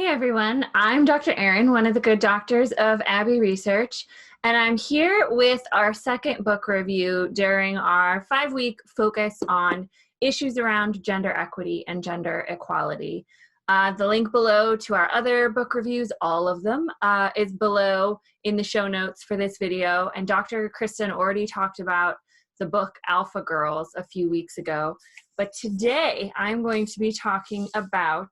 Hey everyone, I'm Dr. Erin, one of the good doctors of Abbey Research, and I'm here with our second book review during our 5-week focus on issues around gender equity and gender equality. The link below to our other book reviews, all of them, is below in the show notes for this video, and Dr. Kristen already talked about the book Alpha Girls a few weeks ago, but today I'm going to be talking about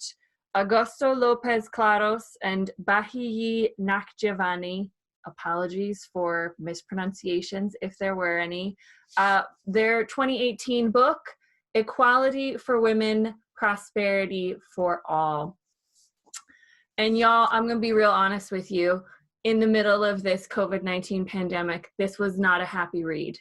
Augusto Lopez-Claros and Bahiyyih Nakhjavani, apologies for mispronunciations if there were any, their 2018 book, Equality for Women, Prosperity for All. And y'all, I'm gonna be real honest with you, in the middle of this COVID-19 pandemic, this was not a happy read.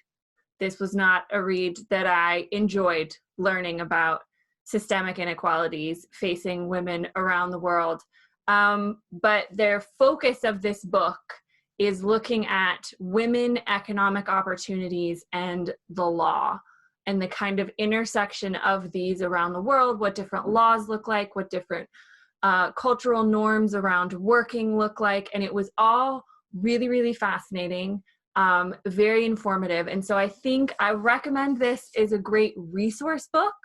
This was not a read that I enjoyed learning about systemic inequalities facing women around the world. But their focus of this book is looking at women, economic opportunities, and the law, and the kind of intersection of these around the world, what different laws look like, what different cultural norms around working look like. And it was all really, really fascinating, very informative. And so I think I recommend this as a great resource book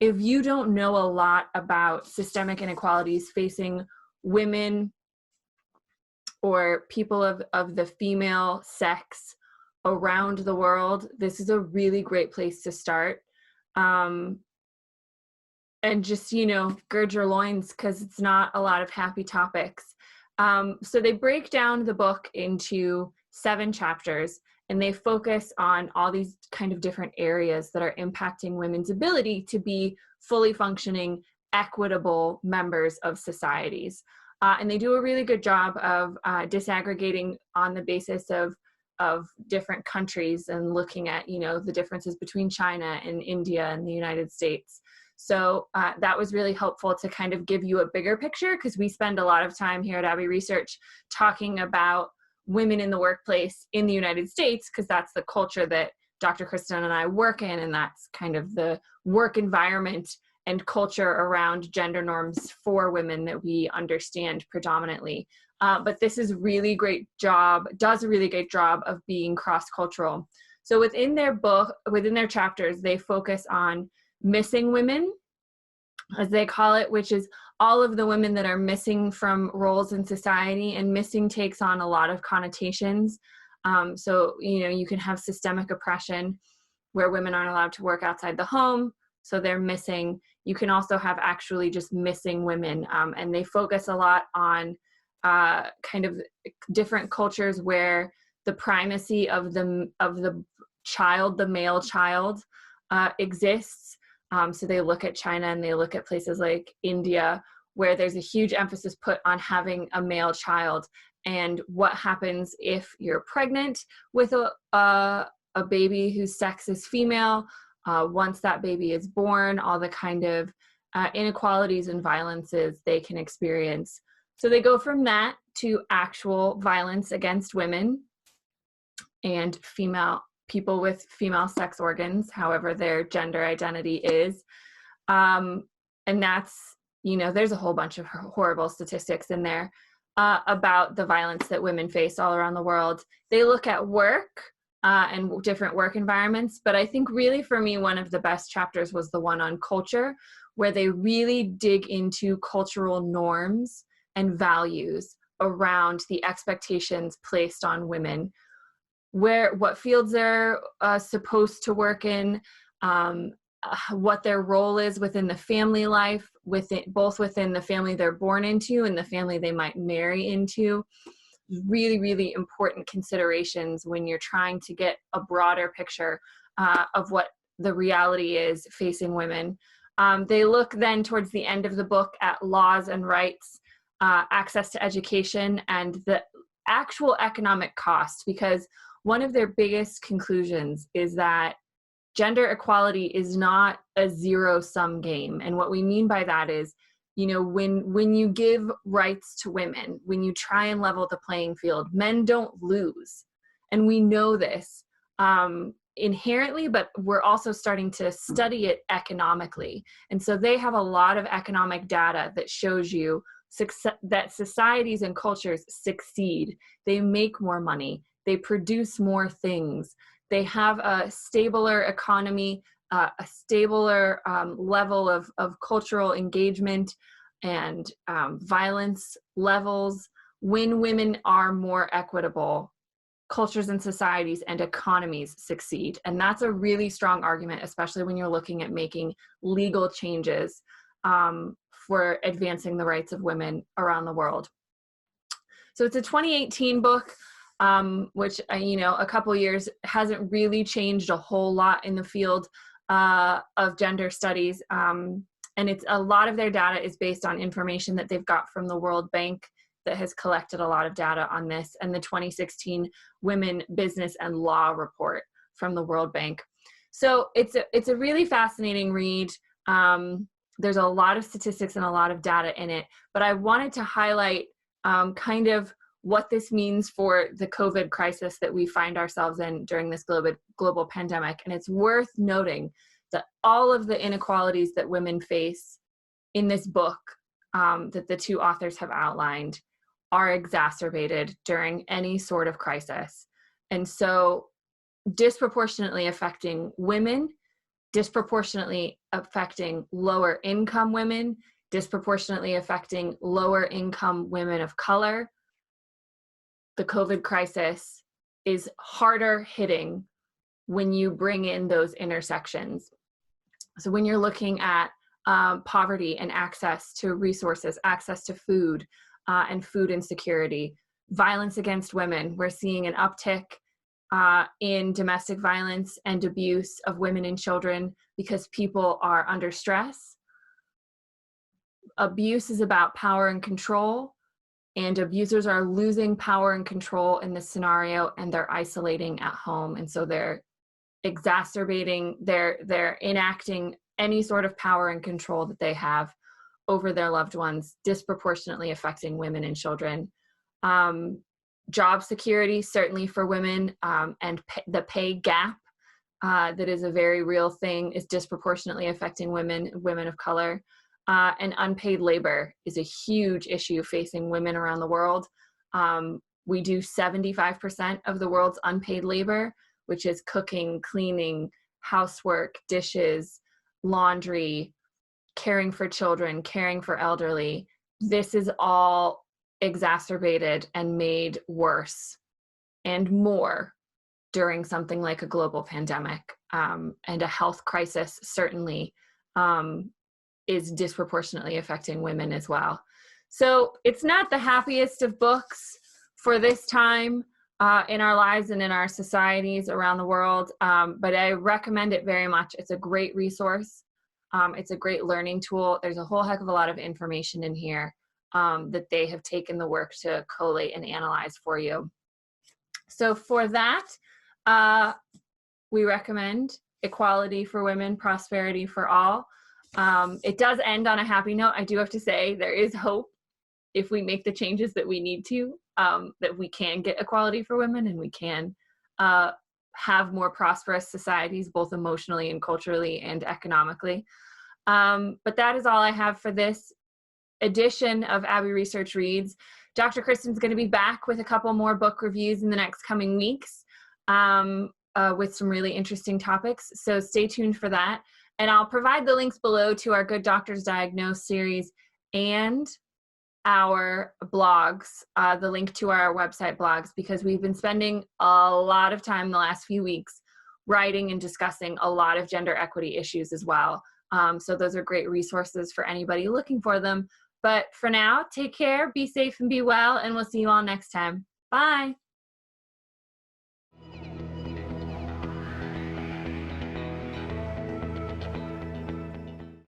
if you don't know a lot about systemic inequalities facing women or people of the female sex around the world. This is a really great place to start. And just, you know, gird your loins, because it's not a lot of happy topics. So they break down the book into 7 chapters, and they focus on all these kind of different areas that are impacting women's ability to be fully functioning, equitable members of societies. And they do a really good job of disaggregating on the basis of different countries and looking at, you know, the differences between China and India and the United States. So that was really helpful to kind of give you a bigger picture, because we spend a lot of time here at Abbey Research talking about women in the workplace in the United States, because that's the culture that Dr. Kristen and I work in, and that's kind of the work environment and culture around gender norms for women that we understand predominantly. But this is really great job, does a really great job of being cross-cultural. So within their book, within their chapters, they focus on missing women, as they call it, which is all of the women that are missing from roles in society. And missing takes on a lot of connotations. So, you know, you can have systemic oppression where women aren't allowed to work outside the home, so they're missing. You can also have actually just missing women. And they focus a lot on kind of different cultures where the primacy of the child, the male child, exists. So they look at China and they look at places like India, where there's a huge emphasis put on having a male child, and what happens if you're pregnant with a baby whose sex is female. Once that baby is born, all the kind of inequalities and violences they can experience. So they go from that to actual violence against women and people with female sex organs, however their gender identity is. And that's, you know, there's a whole bunch of horrible statistics in there about the violence that women face all around the world. They look at work and different work environments, but I think really for me, one of the best chapters was the one on culture, where they really dig into cultural norms and values around the expectations placed on women, what fields they're supposed to work in, what their role is within the family life, both within the family they're born into and the family they might marry into. Really, really important considerations when you're trying to get a broader picture of what the reality is facing women. They look then towards the end of the book at laws and rights, access to education, and the actual economic cost, because one of their biggest conclusions is that gender equality is not a zero-sum game. And what we mean by that is, you know, when you give rights to women, when you try and level the playing field, men don't lose. And we know this inherently, but we're also starting to study it economically. And so they have a lot of economic data that shows you that societies and cultures succeed. They make more money. They produce more things. They have a stabler economy, a stabler level of cultural engagement and violence levels. When women are more equitable, cultures and societies and economies succeed. And that's a really strong argument, especially when you're looking at making legal changes for advancing the rights of women around the world. So it's a 2018 book, which, a couple years hasn't really changed a whole lot in the field of gender studies. And it's a lot of their data is based on information that they've got from the World Bank that has collected a lot of data on this, and the 2016 Women, Business, and Law report from the World Bank. So it's a really fascinating read. There's a lot of statistics and a lot of data in it, but I wanted to highlight kind of what this means for the COVID crisis that we find ourselves in during this global pandemic. And it's worth noting that all of the inequalities that women face in this book that the two authors have outlined are exacerbated during any sort of crisis. And so disproportionately affecting women, disproportionately affecting lower income women, disproportionately affecting lower income women of color. The COVID crisis is harder hitting when you bring in those intersections. So when you're looking at poverty and access to resources, access to food, and food insecurity, violence against women, we're seeing an uptick in domestic violence and abuse of women and children because people are under stress. Abuse is about power and control, and abusers are losing power and control in this scenario, and they're isolating at home. And so they're exacerbating, they're enacting any sort of power and control that they have over their loved ones, disproportionately affecting women and children. Job security, certainly for women, and the pay gap that is a very real thing, is disproportionately affecting women of color. And unpaid labor is a huge issue facing women around the world. We do 75% of the world's unpaid labor, which is cooking, cleaning, housework, dishes, laundry, caring for children, caring for elderly. This is all exacerbated and made worse and more during something like a global pandemic, and a health crisis certainly is disproportionately affecting women as well. So it's not the happiest of books for this time in our lives and in our societies around the world, but I recommend it very much. It's a great resource. It's a great learning tool. There's a whole heck of a lot of information in here that they have taken the work to collate and analyze for you. So for that, we recommend Equality for Women, Prosperity for All. It does end on a happy note. I do have to say there is hope if we make the changes that we need to, that we can get equality for women and we can have more prosperous societies, both emotionally and culturally and economically. But that is all I have for this edition of Abbey Research Reads. Dr. Kristen's going to be back with a couple more book reviews in the next coming weeks with some really interesting topics. So stay tuned for that. And I'll provide the links below to our Good Doctors Diagnose series and our blogs, the link to our website blogs, because we've been spending a lot of time the last few weeks writing and discussing a lot of gender equity issues as well. So those are great resources for anybody looking for them. But for now, take care, be safe and be well, and we'll see you all next time. Bye.